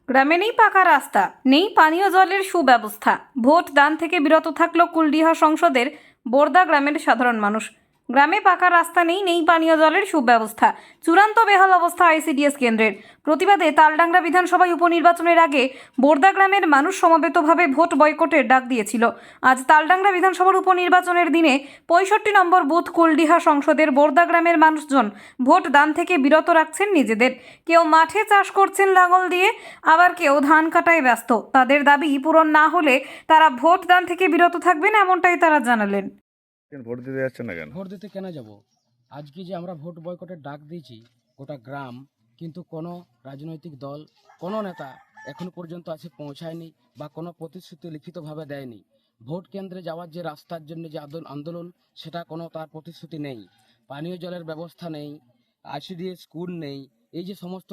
গ্রামে নেই পাকা রাস্তা, নেই পানীয় জলের সুব্যবস্থা। ভোট দান থেকে বিরত থাকলো কুলডিহা সংসদের বোরদা গ্রামের সাধারণ মানুষ। গ্রামে পাকা রাস্তা নেই, নেই পানীয় জলের সুব্যবস্থা। চূড়ান্ত বেহাল অবস্থা আইসিডিএস কেন্দ্রের। প্রতিবাদে তালডাংরা বিধানসভায় উপনির্বাচনের আগে বোরদা গ্রামের মানুষ সমবেতভাবে ভোট বয়কটের ডাক দিয়েছিল। আজ তালডাংরা বিধানসভার উপনির্বাচনের দিনে 65 নম্বর বুথ কুলডিহা সংসদের বোরদা গ্রামের মানুষজন ভোট দান থেকে বিরত রাখছেন নিজেদের। কেউ মাঠে চাষ করছেন লাঙল দিয়ে, আবার কেউ ধান কাটায় ব্যস্ত। তাদের দাবি পূরণ না হলে তারা ভোট দান থেকে বিরত থাকবেন, এমনটাই তারা জানালেন। ভোট দিতে যাচ্ছেন না কেন? ভোট দিতে কেন যাব? আজকে যে আমরা ভোট বয়কটের ডাক দিয়েছি গোটা গ্রাম, কিন্তু কোনো রাজনৈতিক দল, কোনো নেতা এখনো পর্যন্ত আছে পৌঁছায়নি বা কোনো প্রতিশ্রুতি লিখিতভাবে দেয়নি। ভোট কেন্দ্রে যাওয়ার যে রাস্তার জন্য যে আন্দোলন, সেটা কোনো তার প্রতিশ্রুতি নেই। পানীয় জলের ব্যবস্থা নেই, আইসিডিএস স্কুল নেই। এই যে সমস্ত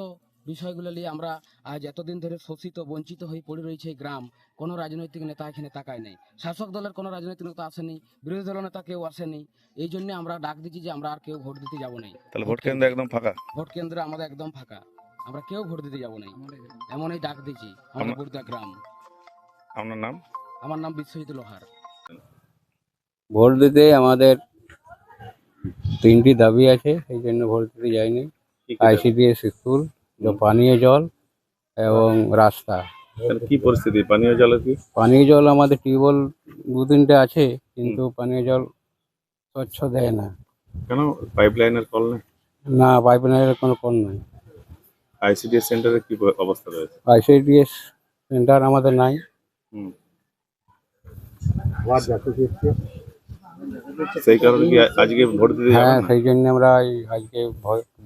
বিষয়গুলো নিয়ে আমরা আজ এতদিন ধরে শোষিত বঞ্চিত হয়ে পড়ে রয়েছে এই গ্রাম। কোনো রাজনৈতিক নেতা এখানে তাকায় নেই। শাসক দলের কোনো রাজনৈতিক নেতা আসেনি, বিরোধী দলের নেতা কেউ আসেনি। এই জন্য আমরা ডাক দিচ্ছি যে আমরা আর কেউ ভোট দিতে যাবো না। তাহলে ভোট কেন্দ্র একদম ফাঁকা? ভোট কেন্দ্র আমাদের একদম ফাঁকা, আমরা কেউ ভোট দিতে যাবো না, এমনই ডাক দিচ্ছি আমরা বোরদা গ্রাম। আপনার নাম? আমার নাম বিশ্বজিৎ লোহার। ভোট দিতে আমাদের 3টি দাবি আছে, এই জন্য ভোট দিতে যাইনি। আইসিডিএস স্কুল, পানীয় জল এবং রাস্তা। কি পরিস্থিতি পানীয় জলের? কি পানীয় জল আমাদের টিউবওয়েল 2-3টে আছে, কিন্তু পানীয় জল স্বচ্ছ দেয় না। কেন? পাইপলাইনের কল নেই? না, পাইপলাইনের কোনো কল নেই। আইসিডিএস সেন্টারে কি অবস্থা রয়েছে? আইসিডিএস সেন্টার আমাদের নাই। সেই কারণে কি আজকে ভোট দিতে হ্যাঁ, যাবেন না? সেই জন্য আমরা আজকে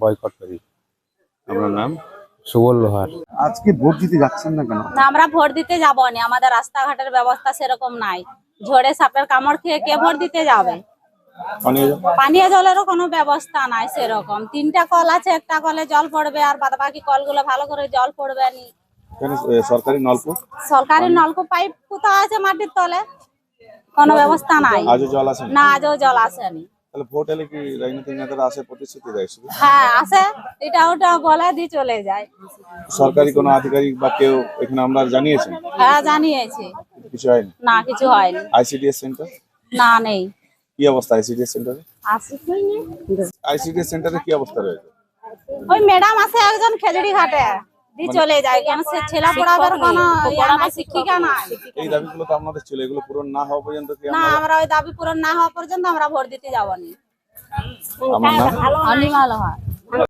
বয়কট করি। আপনার নাম? সুবল লোহার। আজকে ভোট দিতে যাচ্ছেন না কেন? না, আমরা ভোট দিতে যাবো না, আমাদের রাস্তাঘাটের ব্যবস্থা সেরকম নাই। ঝড়ে সাপের কামড় খেয়ে কে ভোট দিতে যাবে? পানীয় জলেরও কোনো ব্যবস্থা নাই সেরকম। 3টা কল আছে, একটা কলে জল পড়বে আর বাকি কলগুলো ভালো করে জল পড়বে নি। সরকারি নলকূপ? সরকারি নলকূপ পাইপ কোথাও আছে মাটির তলে, কোনো ব্যবস্থা নাই। আজও জল আসেনি? না, আজও জল আসেনি। তাহলে ভোট এলে কি রাজনৈতিক নেতারা আসে প্রতিশ্রুতি দেয় শুধু? হ্যাঁ, আসে, এটা ওটা বলে দিয়ে চলে যায়। সরকারি কোনো আধিকারিক বা কেউ এখানে আমরা জানিয়েছেন? হ্যাঁ, জানিয়েছি, কিছু হয়নি? না কিছু হয়নি। ICDS centre? না, নেই। কি অবস্থা আইসিডিএস সেন্টারে? আইসিডিএস সেন্টারে কি অবস্থা রয়েছে? ওই ম্যাডাম আছে একজন খেজড়ি ঘাটে দিয়ে চলে যায়, কেন সে ছেলে পড়াবার কোনো শিক্ষিকা নাই। এই দাবিগুলো তো আপনাদের ছিল, এগুলো পূরণ না হওয়া পর্যন্ত কি না, আমরা ওই দাবি পূরণ না হওয়া পর্যন্ত আমরা ভোট দিতে যাবো না। আমার নাম? অনিমা লোহার।